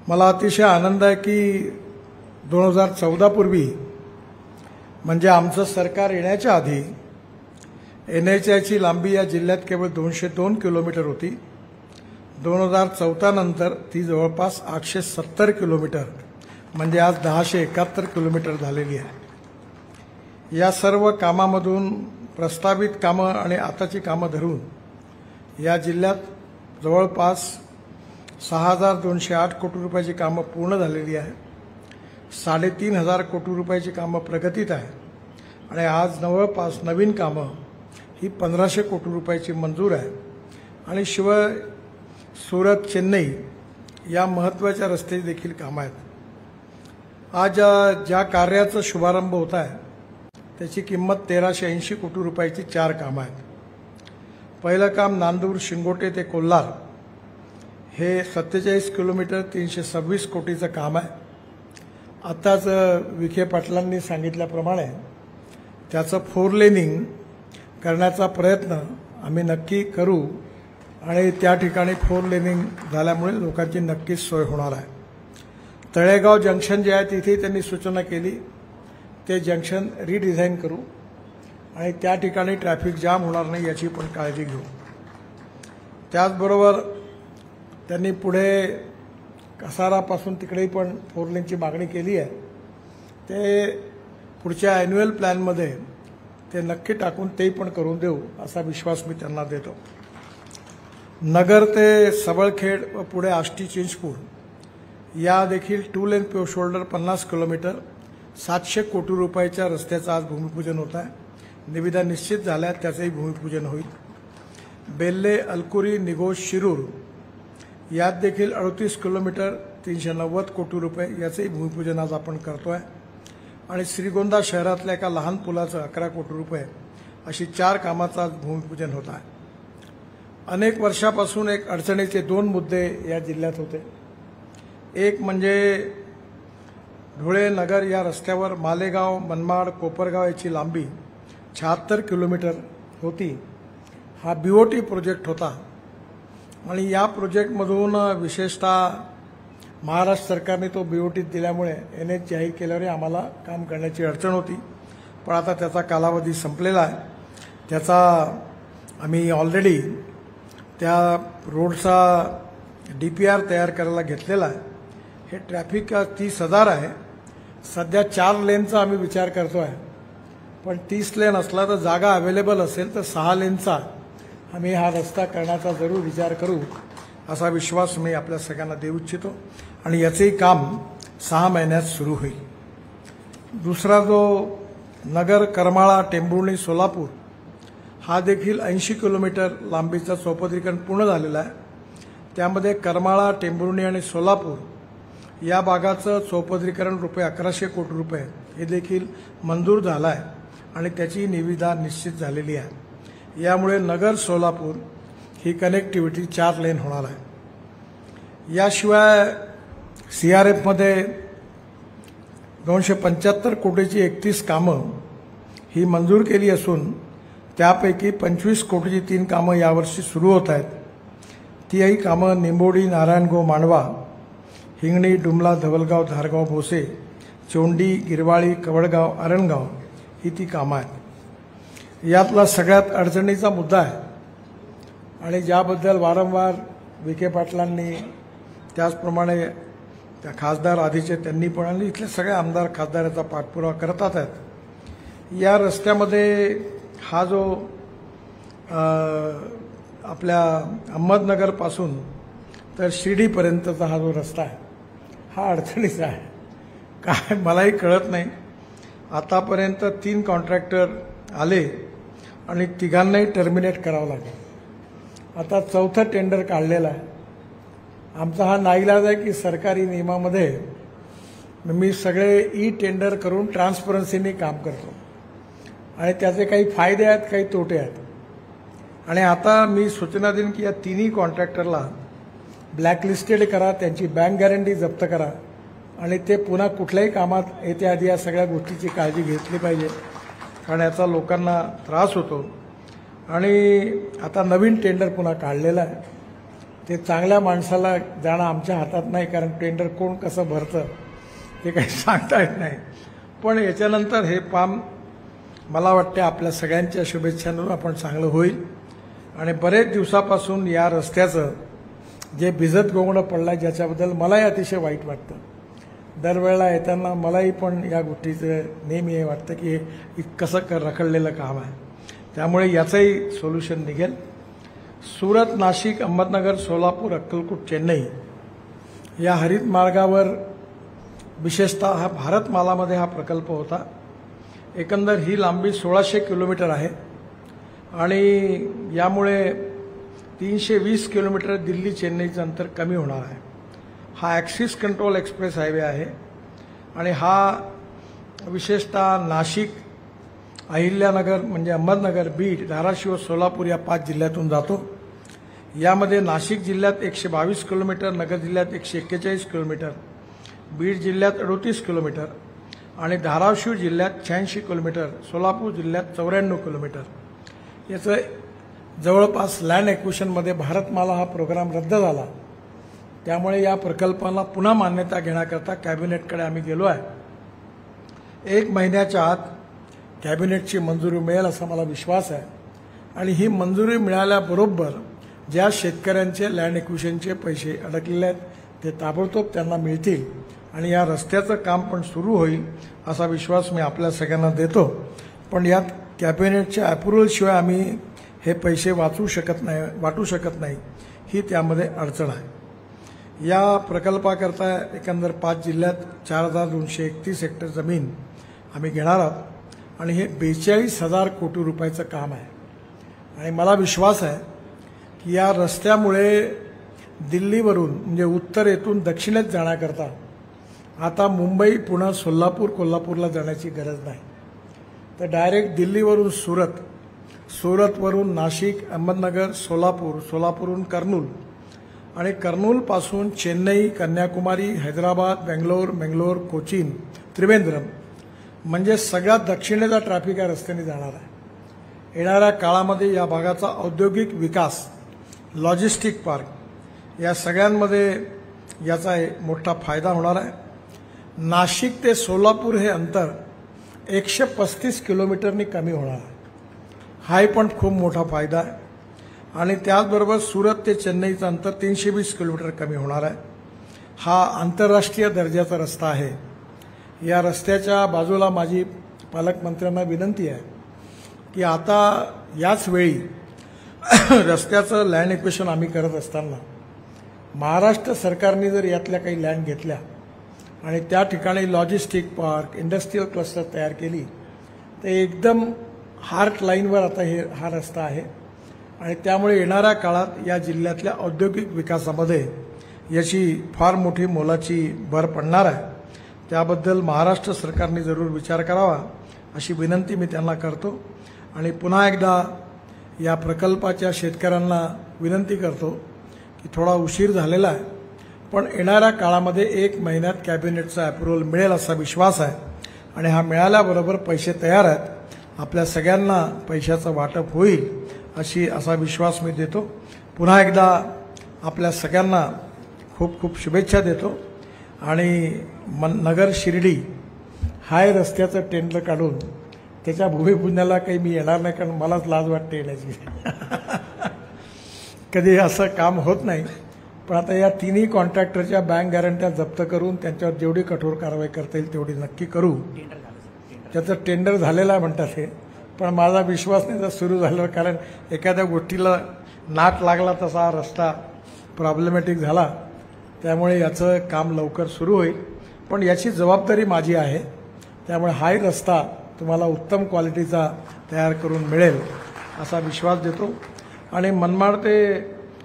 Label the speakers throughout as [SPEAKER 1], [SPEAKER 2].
[SPEAKER 1] मला अतिशय आनंद आहे की 2014 पूर्वी म्हणजे आमचं सरकार येण्याच्या आधी NHAची लांबी या जिल्ह्यात केवळ 202 किलोमीटर होती। 2014 नंतर ती जवळपास 870 किलोमीटर म्हणजे आज 1071 किलोमीटर झालेली आहे। या सर्व कामामधून प्रस्तावित कामं आणि आताची कामं धरून या जिल्ह्यात जवळपास 6208 कोटी रुपयाची कामं पूर्ण झालेली आहे। 3500 कोटी रुपयाची कामं प्रगतीत आहे आणि आज जवळपास नवीन कामं ही 1500 कोटी रुपयाची मंजूर आहे आणि शिवाय सुरत चेन्नई या महत्त्वाच्या रस्त्याची देखील कामं आहेत। आज ज्या कार्याचा शुभारंभ होत आहे त्याची किंमत 1380 कोटी रुपयाची 4 कामं आहेत। पहिलं काम नांदूर शिंगोटे ते कोल्हार हे 47 किलोमीटर 326 कोटीचं काम आहे। आताच विखे पाटलांनी सांगितल्याप्रमाणे त्याचं 4 लेनिंग करण्याचा प्रयत्न आम्ही नक्की करू आणि त्या ठिकाणी 4 लेनिंग झाल्यामुळे लोकांची नक्कीच सोय होणार आहे। तळेगाव जंक्शन जे आहे तिथे त्यांनी सूचना केली ते जंक्शन रिडिझाईन करू आणि त्या ठिकाणी ट्रॅफिक जाम होणार नाही याची पण काळजी घेऊ। त्याचबरोबर त्यांनी पुढे कसारापासून तिकडेही पण 4 लेनची मागणी केली आहे। ते पुढच्या ॲन्युअल प्लॅनमध्ये ते नक्की टाकून ते पण करून देऊ असा विश्वास मी त्यांना देतो। नगर ते सबळखेड व पुढे आष्टी चिंचपूर या देखील 2 लेन पेव शोल्डर 50 किलोमीटर 700 कोटी रुपयाच्या रस्त्याचं आज भूमिपूजन होत आहे। निविदा निश्चित झाल्या त्याचंही भूमिपूजन होईल। बेल्ले अलकुरी निगोज शिरूर यात देखील 38 किलोमीटर 390 कोटी रुपये याचंही भूमिपूजन आज आपण करतोय आणि श्रीगोंदा शहरातल्या एका लहान पुलाचं 11 कोटी रुपये अशी 4 कामाचं आज भूमिपूजन होत आहे। अनेक वर्षापासून एक अडचणीचे 2 मुद्दे या जिल्ह्यात होते। एक म्हणजे धुळे नगर या रस्त्यावर मालेगाव मनमाड कोपरगाव याची लांबी 76 किलोमीटर होती। हा BOT प्रोजेक्ट होता आणि या प्रोजेक्टमधून विशेषतः महाराष्ट्र सरकारने तो BOT दिल्यामुळे NH जाहीर केल्यावर आम्हाला काम करण्याची अडचण होती, पण आता त्याचा कालावधी संपलेला आहे। त्याचा आम्ही ऑलरेडी त्या रोडचा DPR तयार करायला घेतलेला आहे। हे ट्रॅफिक 30,000 आहे। सध्या 4 लेनचा आम्ही विचार करतो आहे, पण 30 लेन असला तर जागा अवेलेबल असेल तर 6 लेनचा आम्ही हा रस्ता करण्याचा जरूर विचार करू असा विश्वास मी आपल्या सगळ्यांना देऊ इच्छितो आणि याचेही काम 6 महिन्यात सुरू होईल। दुसरा जो नगर करमाळा टेंभुर्णी सोलापूर हा देखील 80 किलोमीटर लांबीचा चौपदरीकरण पूर्ण झालेला आहे। त्यामध्ये करमाळा टेंभुर्णी आणि सोलापूर या भागाचं चौपदरीकरण ₹1100 कोटी रुपये हे देखील मंजूर झालं आहे आणि त्याची निविदा निश्चित झालेली आहे। यामुळे नगर सोलापूर ही कनेक्टिव्हिटी 4 लेन होणार आहे। याशिवाय CRF मध्ये 275 कोटीची 31 कामं ही मंजूर केली असून त्यापैकी 25 कोटीची 3 कामं यावर्षी सुरू होत आहेत। तीही कामं निंबोडी नारायणगाव मांडवा हिंगणी डुमला धवलगाव धारगाव भोसे चोंडी गिरवाळी कवडगाव अरणगाव ही ती कामं आहेत। यातला सगळ्यात अडचणीचा मुद्दा आहे आणि ज्याबद्दल वारंवार विखे पाटलांनी त्याचप्रमाणे त्या खासदार आधीचे त्यांनी पण आणि इथले सगळे आमदार खासदार याचा पाठपुरावा करतात आहेत। या रस्त्यामध्ये हा जो आपल्या अहमदनगरपासून तर शिर्डीपर्यंतचा हा जो रस्ता आहे हा अडचणीचा आहे। काय मलाही कळत नाही। आतापर्यंत 3 कॉन्ट्रॅक्टर आले आणि तिघांनाही टर्मिनेट करावं लागलं। आता 4थं टेंडर काढलेलं आहे। आमचा हा नाईलाज आहे की सरकारी नियमामध्ये मी सगळे टेंडर करून ट्रान्सपरन्सीने काम करतो आणि त्याचे काही फायदे आहेत काही तोटे आहेत आणि आता मी सूचना देईन की या 3ही कॉन्ट्रॅक्टरला ब्लॅकलिस्टेड करा, त्यांची बँक गॅरंटी जप्त करा आणि ते पुन्हा कुठल्याही कामात येत्या आधी या सगळ्या गोष्टीची काळजी घेतली पाहिजे कारण याचा लोकांना त्रास होतो। आणि आता नवीन टेंडर पुन्हा काढलेला आहे ते चांगल्या माणसाला जाणं आमच्या हातात नाही, कारण टेंडर कोण कसं भरतं हे काही सांगता येत नाही. पण याच्यानंतर हे काम मला वाटते आपल्या सगळ्यांच्या शुभेच्छांवर आपण चांगलं होईल. आणि बरेच दिवसापासून या रस्त्याचं जे भिजत गोंगडं पडलं आहे, ज्याच्याबद्दल मलाही अतिशय वाईट वाटतं. दरवेळेला येताना मलाही पण या गोष्टीचं नेहमी हे वाटतं की हे कसं रखडलेलं काम आहे. त्यामुळे याचंही सोल्युशन निघेल. सुरत, नाशिक, अहमदनगर, सोलापूर, अक्कलकोट, चेन्नई या हरित मार्गावर विशेषतः हा भारतमालामध्ये हा प्रकल्प होता. एकंदर ही लांबी 1600 किलोमीटर आहे आणि यामुळे 320 किलोमीटर दिल्ली चेन्नईचं अंतर कमी होणार आहे. हा ॲक्सिस कंट्रोल एक्सप्रेस हायवे आहे आणि हा विशेषतः नाशिक, अहिल्यानगर म्हणजे अहमदनगर, बीड, धाराशिव, सोलापूर या 5 जिल्ह्यातून जातो. यामध्ये नाशिक जिल्ह्यात 122 किलोमीटर, नगर जिल्ह्यात 141 किलोमीटर, बीड जिल्ह्यात 38 किलोमीटर आणि धाराशिव जिल्ह्यात 86 किलोमीटर, सोलापूर जिल्ह्यात 94 किलोमीटर. याचं जवळपास लँड ॲक्विजिशनमध्ये भारतमाला हा प्रोग्राम रद्द झाला. त्यामुळे या प्रकल्पाला पुन्हा मान्यता घेण्याकरता कॅबिनेटकडे आम्ही गेलो आहे. 1 महिन्याच्या आत कॅबिनेटची मंजुरी मिळेल असा मला विश्वास आहे. आणि ही मंजुरी मिळाल्याबरोबर ज्या शेतकऱ्यांचे लँड ॲक्विजिशनचे पैसे अडकलेले आहेत ते ताबडतोब त्यांना मिळतील आणि या रस्त्याचं काम पण सुरू होईल असा विश्वास मी आपल्या सगळ्यांना देतो. पण यात कॅबिनेटच्या अप्रुव्हलशिवाय आम्ही हे पैसे वाटू शकत नाही ही त्यामध्ये अडचण आहे. या प्रकल्पाकरता एकंदर 5 जिल्ह्यात 4231 हेक्टर जमीन आम्ही घेणार आहोत आणि हे 42,000 कोटी रुपयाचं काम आहे. आणि मला विश्वास आहे की या रस्त्यामुळे दिल्लीवरून म्हणजे उत्तरेतून दक्षिणेत जाण्याकरता आता मुंबई, पुणे, सोलापूर, कोल्हापूरला जाण्याची गरज नाही. तर डायरेक्ट दिल्लीवरून सुरत, सुरतवरून नाशिक, अहमदनगर, सोलापूर, सोलापूरहून कर्नूल आणि कर्नूलपासून चेन्नई, कन्याकुमारी, हैदराबाद, बेंगलोर, कोचीन, त्रिवेंद्रम म्हणजे सगळ्यात दक्षिणेचा ट्रॅफिक या रस्त्याने जाणार आहे. येणाऱ्या काळामध्ये या भागाचा औद्योगिक विकास, लॉजिस्टिक पार्क या सगळ्यांमध्ये याचा मोठा फायदा होणार आहे. नाशिक ते सोलापूर हे अंतर 135 किलोमीटरनी कमी होणार आहे. हाही पण खूप मोठा फायदा आहे. आणि त्याचबरोबर सुरत ते चेन्नईचं अंतर 320 किलोमीटर कमी होणार आहे. हा आंतरराष्ट्रीय दर्जाचा रस्ता आहे. या रस्त्याच्या बाजूला माझी पालकमंत्र्यांना विनंती आहे की आता याच वेळी रस्त्याचं लँड ॲक्विजिशन आम्ही करत असताना महाराष्ट्र सरकारने जर यातल्या काही लँड घेतल्या आणि त्या ठिकाणी लॉजिस्टिक पार्क, इंडस्ट्रियल क्लस्टर तयार केली तर एकदम हार्ट लाईनवर आता हा रस्ता आहे आणि त्यामुळे येणाऱ्या काळात या जिल्ह्यातल्या औद्योगिक विकासामध्ये याची फार मोठी मोलाची भर पडणार आहे. त्याबद्दल महाराष्ट्र सरकारने जरूर विचार करावा अशी विनंती मी त्यांना करतो. आणि पुन्हा एकदा या प्रकल्पाच्या शेतकऱ्यांना विनंती करतो की थोडा उशीर झालेला आहे, पण येणाऱ्या काळामध्ये 1 महिन्यात कॅबिनेटचा अप्रुव्हल मिळेल असा विश्वास आहे. आणि हा मिळाल्याबरोबर पैसे तयार आहेत. आपल्या सगळ्यांना पैशाचं वाटप होईल असा विश्वास मी देतो. पुन्हा एकदा आपल्या सगळ्यांना खूप खूप शुभेच्छा देतो. आणि नगर शिर्डी हाय रस्त्याचं टेंडर काढून त्याच्या भूमिपूजनाला काही मी येणार नाही, कारण मलाच लाज वाटते येण्याची. कधी असं काम होत नाही. पण आता या तिन्ही कॉन्ट्रॅक्टरच्या बँक गॅरंट्या जप्त करून त्यांच्यावर जेवढी कठोर कारवाई करता येईल तेवढी नक्की करू. त्याचं टेंडर झालेलं आहे म्हणतात हे, पण माझा विश्वास नाही तर सुरू झाल्यावर, कारण एखाद्या गोष्टीला नाट लागला तसा हा रस्ता प्रॉब्लेमॅटिक झाला. त्यामुळे याचं काम लवकर सुरू होईल. पण याची जबाबदारी माझी आहे. त्यामुळे हाही रस्ता तुम्हाला उत्तम क्वालिटीचा तयार करून मिळेल असा विश्वास देतो. आणि मनमाड ते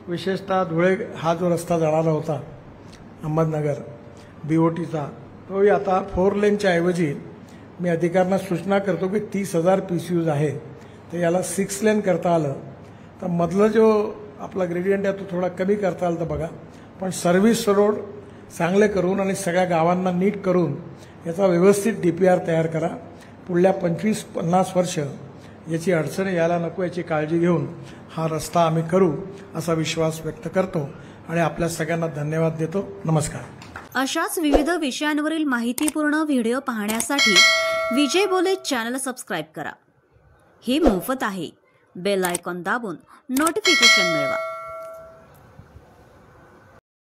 [SPEAKER 1] विशेषतः धुळे हा जो रस्ता जाणारा होता अहमदनगर BOTचा, तोही आता 4 लेनच्या ऐवजी मी अधिकाऱ्यांना सूचना करतो की 30,000 PCUs आहे, तर याला 6 लेन करता आलं तर मधलं जो आपला ग्रेडियंट आहे तो थोडा कमी करता आला तर बघा. पण सर्व्हिस रोड चांगले करून आणि सगळ्या गावांना नीट करून याचा व्यवस्थित DPR तयार करा. पुढल्या 25-50 वर्ष याची अडचण यायला नको याची काळजी घेऊन हा रस्ता आम्ही करू असा विश्वास व्यक्त करतो. आणि आपल्या सगळ्यांना धन्यवाद देतो. नमस्कार.
[SPEAKER 2] अशाच विविध विषयांवरील माहितीपूर्ण व्हिडिओ पाहण्यासाठी विजय बोले चॅनल सबस्क्राईब करा. हे मोफत आहे. बेल आयकॉन दाबून नोटिफिकेशन मिळवा.